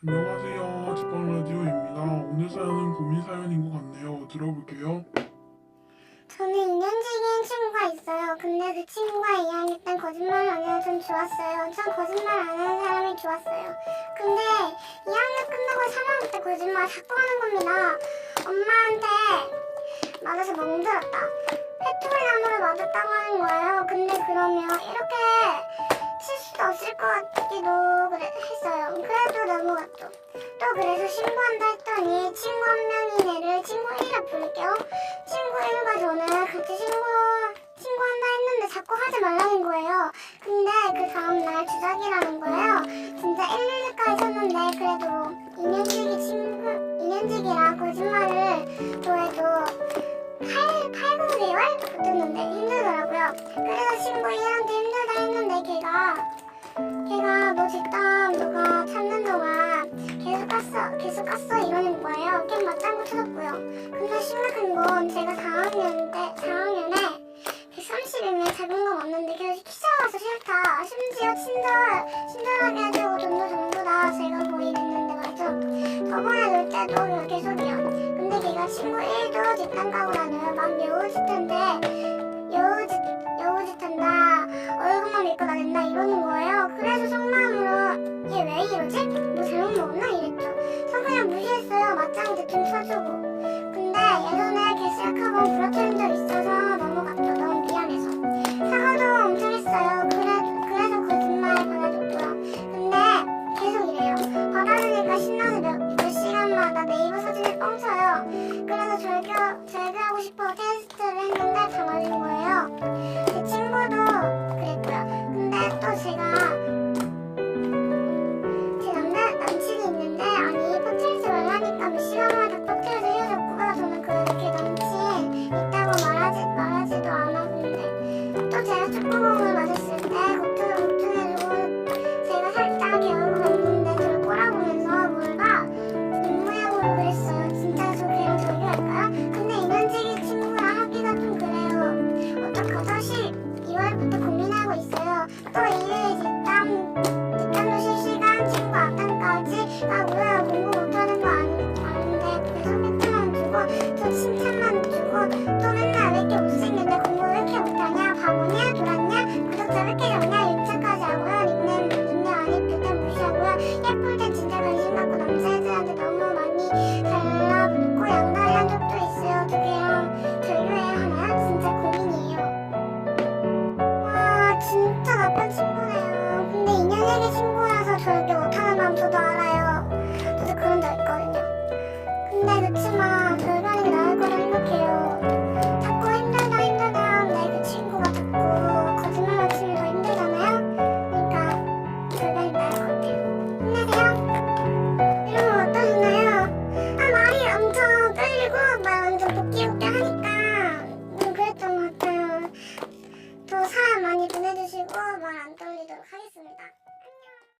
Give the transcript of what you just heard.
안녕하세요. 지팡라디오입니다. 오늘 사연은 고민 사연인 것 같네요. 들어볼게요. 저는 2년지기인 친구가 있어요. 근데 그 친구가 이야기 땐 거짓말을 안 해서 전 좋았어요. 전 거짓말 안 하는 사람이 좋았어요. 근데 2학년 끝나고 3학년 때 거짓말 자꾸 하는 겁니다. 엄마한테 맞아서 멍들었다. 페트롤나무를 맞았다고 하는 거예요. 근데 그러면 이렇게 칠 수도 없을 것 같기도 했어요. 그래도 넘어갔죠. 또 그래서 신고한다 했더니 친구 한 명이 얘를 친구 1이라 부를게요. 친구 1과 저는 같이 신고한다 했는데 자꾸 하지 말라는 거예요. 근데 그 다음날 주작이라는 거예요. 진짜 112까지 쳤는데 그래도 2년지기라 거짓말을 더해도 8개월 붙었는데 힘들더라고요. 그래서 친구 1한테 힘들다 했는데 걔가 너 뒷담 너가 찾는 동안 계속 깠어 이러는 거예요. 게임 맞장구 쳐줬고요. 근데 심각한 건 제가 4학년에 130이면 작은 거 맞는데 계속 키작아서 싫다. 심지어 친절하게 해주고 돈도 전부 다 제가 거의 냈는데 말이죠. 저번에 놀 때도 계속이요. 근데 걔가 친구 1도 뒷담 까고 다녀요. 막 여우짓 한다. 얼굴만 믿고 다닌다 이러는 거예요. 그래서 속마음으로 얘 왜 이러지? 뭐 잘못 먹었나 이랬죠. 저 그냥 무시했어요. 맞짱 대충 쳐주고. 근데 예전에 걔 셀카본 부러뜨린 적 있어서 넘어갔죠. 너무 미안해서. 사과도 엄청 했어요. 그래서 거짓말 받아줬고요. 근데 계속 이래요. 받아주니까 신나서 몇 시간마다 네이버 사진을 뻥쳐요. 그래서 절교하고 싶어 테스트를 했는데 다 맞은 거예요. 제 친구도 그랬고요. 근데 또 제가